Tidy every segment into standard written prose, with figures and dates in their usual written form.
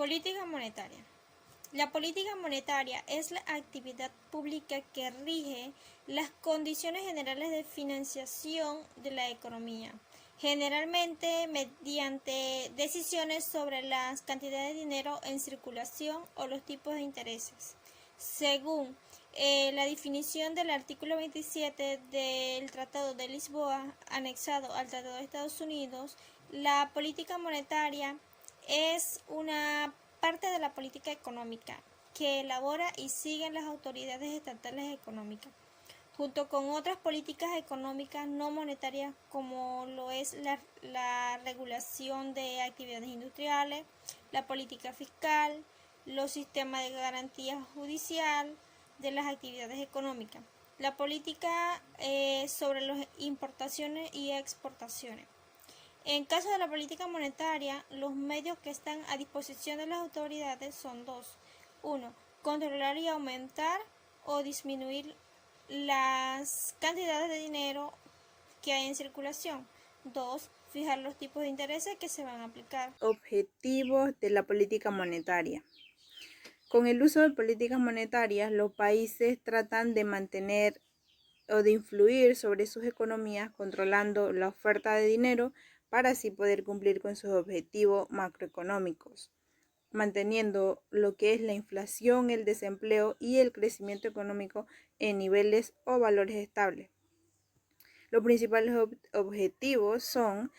Política monetaria. La política monetaria es la actividad pública que rige las condiciones generales de financiación de la economía, generalmente mediante decisiones sobre las cantidades de dinero en circulación o los tipos de intereses. Según la definición del artículo 27 del Tratado de Lisboa, anexado al Tratado de Estados Unidos, la política monetaria es una parte de la política económica que elabora y siguen las autoridades estatales económicas, junto con otras políticas económicas no monetarias como lo es la regulación de actividades industriales, la política fiscal, los sistemas de garantía judicial de las actividades económicas, la política sobre las importaciones y exportaciones. En caso de la política monetaria, los medios que están a disposición de las autoridades son dos. 1. Controlar y aumentar o disminuir las cantidades de dinero que hay en circulación. 2. Fijar los tipos de intereses que se van a aplicar. Objetivos de la política monetaria. Con el uso de políticas monetarias, los países tratan de mantener o de influir sobre sus economías controlando la oferta de dinero para así poder cumplir con sus objetivos macroeconómicos, manteniendo lo que es la inflación, el desempleo y el crecimiento económico en niveles o valores estables. Los principales objetivos son: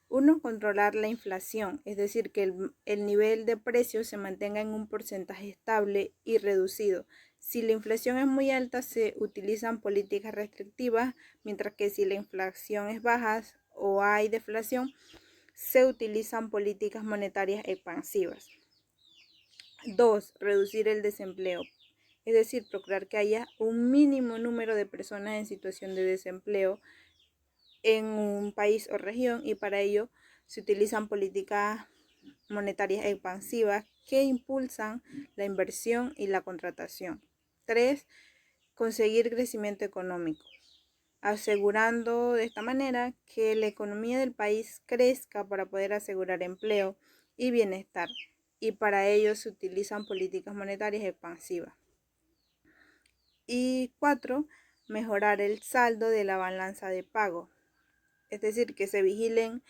1. Controlar la inflación, es decir, que el nivel de precios se mantenga en un porcentaje estable y reducido. Si la inflación es muy alta, se utilizan políticas restrictivas, mientras que si la inflación es baja o hay deflación, se utilizan políticas monetarias expansivas. 2. Reducir el desempleo, es decir, procurar que haya un mínimo número de personas en situación de desempleo en un país o región, y para ello se utilizan políticas monetarias expansivas que impulsan la inversión y la contratación. 3. Conseguir crecimiento económico, asegurando de esta manera que la economía del país crezca para poder asegurar empleo y bienestar, y para ello se utilizan políticas monetarias expansivas. Y 4. Mejorar el saldo de la balanza de pago, es decir, que se vigilen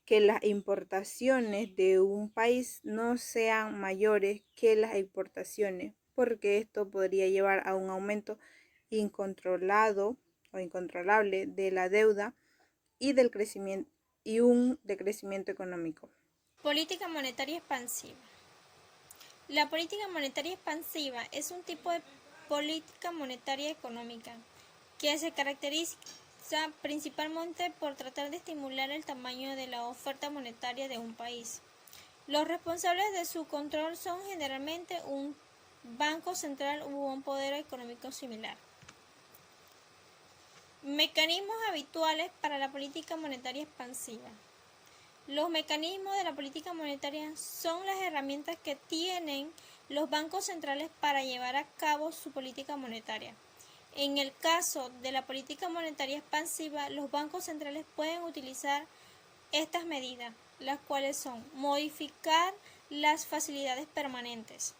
que las importaciones de un país no sean mayores que las exportaciones, porque esto podría llevar a un aumento incontrolado o incontrolable de la deuda y del crecimiento y un decrecimiento económico. Política monetaria expansiva. La política monetaria expansiva es un tipo de política monetaria económica que se caracteriza principalmente por tratar de estimular el tamaño de la oferta monetaria de un país. Los responsables de su control son generalmente un banco central u un poder económico similar. Mecanismos habituales para la política monetaria expansiva. Los mecanismos de la política monetaria son las herramientas que tienen los bancos centrales para llevar a cabo su política monetaria. En el caso de la política monetaria expansiva, los bancos centrales pueden utilizar estas medidas, las cuales son: modificar las facilidades permanentes.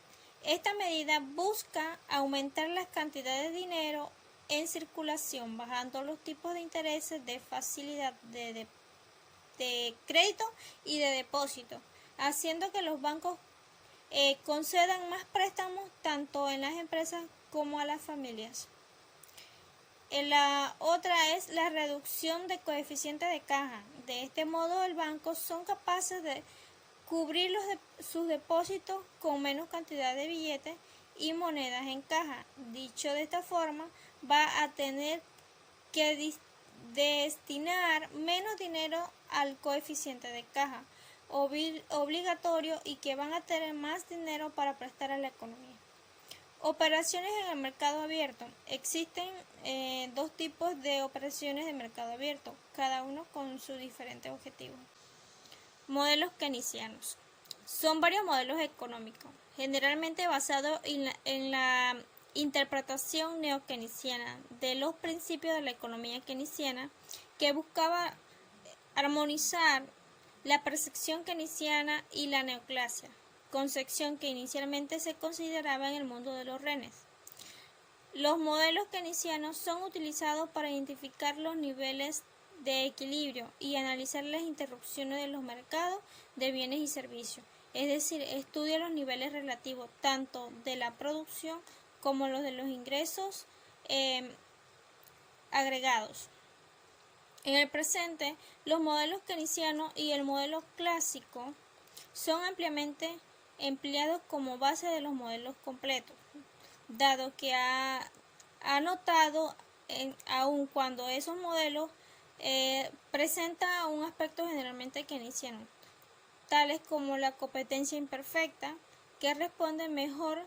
Esta medida busca aumentar las cantidades de dinero en circulación, bajando los tipos de intereses de facilidad de crédito y de depósito, haciendo que los bancos concedan más préstamos tanto en las empresas como a las familias. La otra es la reducción de coeficiente de caja. De este modo, el banco son capaces de cubrir sus depósitos con menos cantidad de billetes y monedas en caja. Dicho de esta forma, va a tener que destinar menos dinero al coeficiente de caja obligatorio y que van a tener más dinero para prestar a la economía. Operaciones en el mercado abierto. Existen dos tipos de operaciones de mercado abierto, cada uno con su diferente objetivo. Modelos keynesianos. Son varios modelos económicos, generalmente basados en la interpretación neo-keynesiana de los principios de la economía keynesiana, que buscaba armonizar la percepción keynesiana y la neoclasia. concepción que inicialmente se consideraba en el mundo de los renes. Los modelos keynesianos son utilizados para identificar los niveles de equilibrio y analizar las interrupciones de los mercados de bienes y servicios, es decir, estudia los niveles relativos tanto de la producción como los de los ingresos agregados. En el presente, los modelos keynesianos y el modelo clásico son ampliamente empleados como base de los modelos completos, dado que ha notado, aun cuando esos modelos presentan un aspecto generalmente keynesiano, tales como la competencia imperfecta, que responde mejor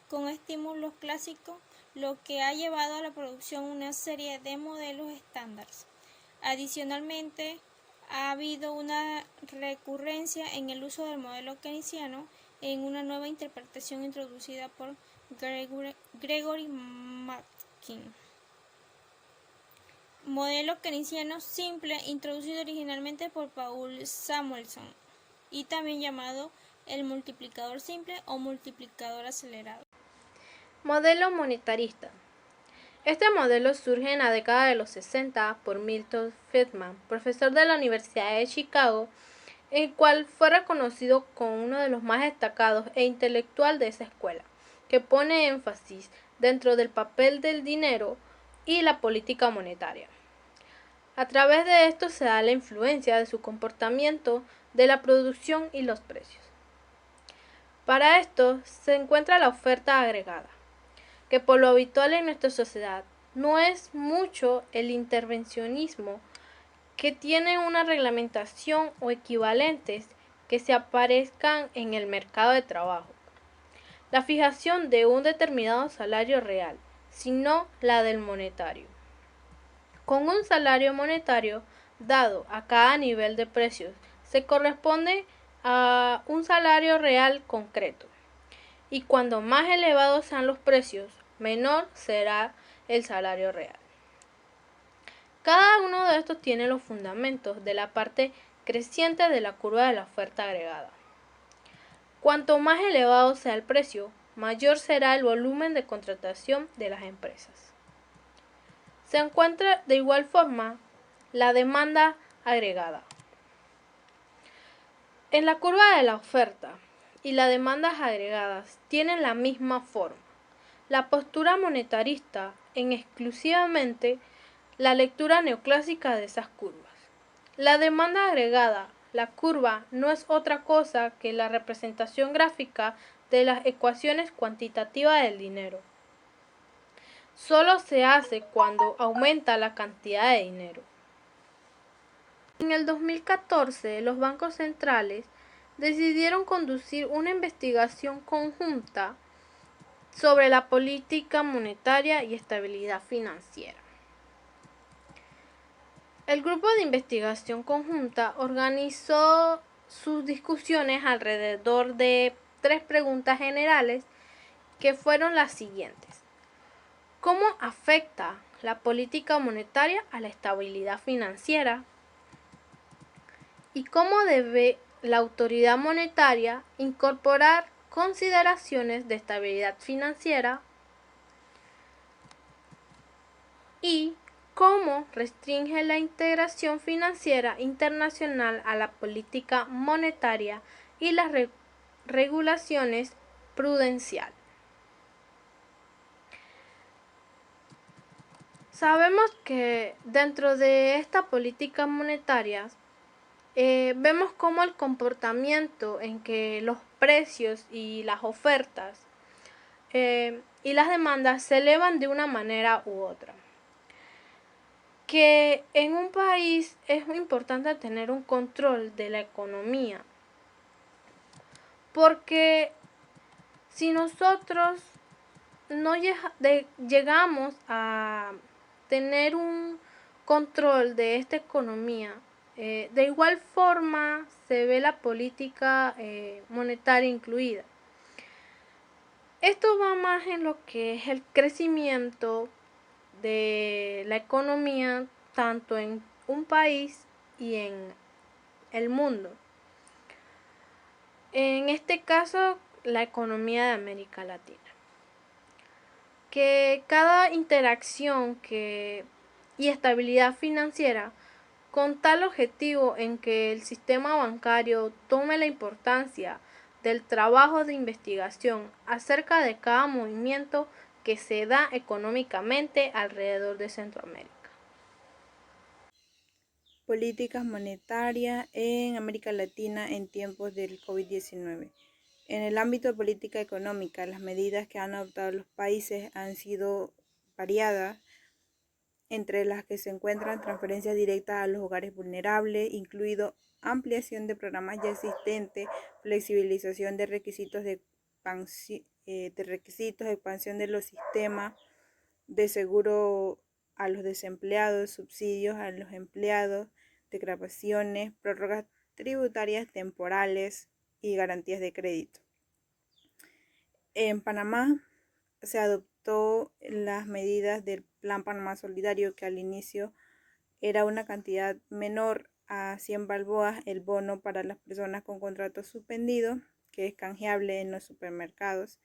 con estímulos clásicos, lo que ha llevado a la producción una serie de modelos estándares. Adicionalmente, ha habido una recurrencia en el uso del modelo keynesiano en una nueva interpretación introducida por Gregory Mankiw. Modelo keynesiano simple introducido originalmente por Paul Samuelson y también llamado el multiplicador simple o multiplicador acelerado. Modelo monetarista. Este modelo surge en la década de los 60 por Milton Friedman, profesor de la Universidad de Chicago, el cual fue reconocido como uno de los más destacados e intelectual de esa escuela, que pone énfasis dentro del papel del dinero y la política monetaria. A través de esto se da la influencia de su comportamiento de la producción y los precios. Para esto se encuentra la oferta agregada, que por lo habitual en nuestra sociedad no es mucho el intervencionismo, que tiene una reglamentación o equivalentes que se aparezcan en el mercado de trabajo. La fijación de un determinado salario real, sino la del monetario. Con un salario monetario dado a cada nivel de precios se corresponde a un salario real concreto. Y cuando más elevados sean los precios, menor será el salario real. Cada uno de estos tiene los fundamentos de la parte creciente de la curva de la oferta agregada. Cuanto más elevado sea el precio, mayor será el volumen de contratación de las empresas. Se encuentra de igual forma la demanda agregada. En la curva de la oferta y las demandas agregadas tienen la misma forma. La postura monetarista en exclusivamente la lectura neoclásica de esas curvas. La demanda agregada, la curva, no es otra cosa que la representación gráfica de las ecuaciones cuantitativas del dinero. Solo se hace cuando aumenta la cantidad de dinero. En el 2014, los bancos centrales decidieron conducir una investigación conjunta sobre la política monetaria y estabilidad financiera. El grupo de investigación conjunta organizó sus discusiones alrededor de 3 preguntas generales que fueron las siguientes. ¿Cómo afecta la política monetaria a la estabilidad financiera? ¿Y cómo debe la autoridad monetaria incorporar consideraciones de estabilidad financiera? ¿Y cómo restringe la integración financiera internacional a la política monetaria y las regulaciones prudenciales? Sabemos que dentro de esta política monetaria vemos cómo el comportamiento en que los precios y las ofertas y las demandas se elevan de una manera u otra. Que en un país es muy importante tener un control de la economía, porque si nosotros no llegamos a tener un control de esta economía, de igual forma se ve la política monetaria incluida. Esto va más en lo que es el crecimiento de la economía tanto en un país y en el mundo. En este caso, la economía de América Latina. Que cada interacción y estabilidad financiera con tal objetivo en que el sistema bancario tome la importancia del trabajo de investigación acerca de cada movimiento que se da económicamente alrededor de Centroamérica. Políticas monetarias en América Latina en tiempos del COVID-19. En el ámbito de política económica, las medidas que han adoptado los países han sido variadas, entre las que se encuentran transferencias directas a los hogares vulnerables, incluido ampliación de programas ya existentes, flexibilización de requisitos expansión de los sistemas de seguro a los desempleados, subsidios a los empleados, declaraciones, prórrogas tributarias temporales y garantías de crédito. En Panamá se adoptó las medidas del Plan Panamá Solidario, que al inicio era una cantidad menor a 100 balboas el bono para las personas con contrato suspendido, que es canjeable en los supermercados,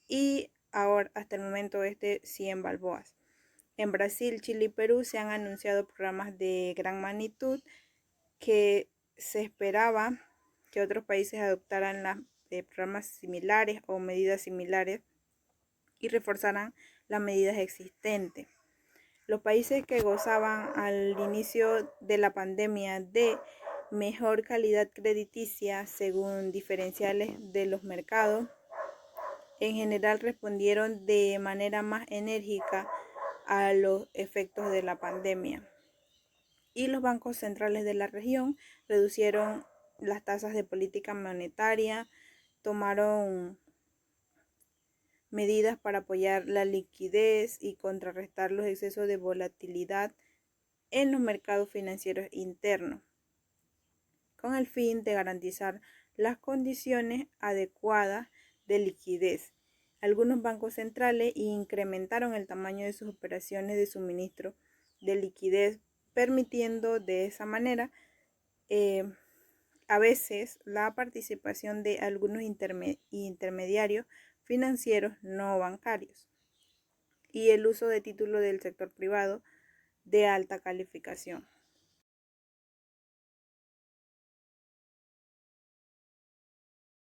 y ahora hasta el momento 100 balboas. En Brasil, Chile y Perú se han anunciado programas de gran magnitud que se esperaba que otros países adoptaran programas similares o medidas similares y reforzaran las medidas existentes. Los países que gozaban al inicio de la pandemia de mejor calidad crediticia según diferenciales de los mercados, en general respondieron de manera más enérgica a los efectos de la pandemia. Y los bancos centrales de la región reducieron las tasas de política monetaria, tomaron medidas para apoyar la liquidez y contrarrestar los excesos de volatilidad en los mercados financieros internos, con el fin de garantizar las condiciones adecuadas de liquidez. Algunos bancos centrales incrementaron el tamaño de sus operaciones de suministro de liquidez, permitiendo de esa manera a veces la participación de algunos intermediarios financieros no bancarios y el uso de títulos del sector privado de alta calificación.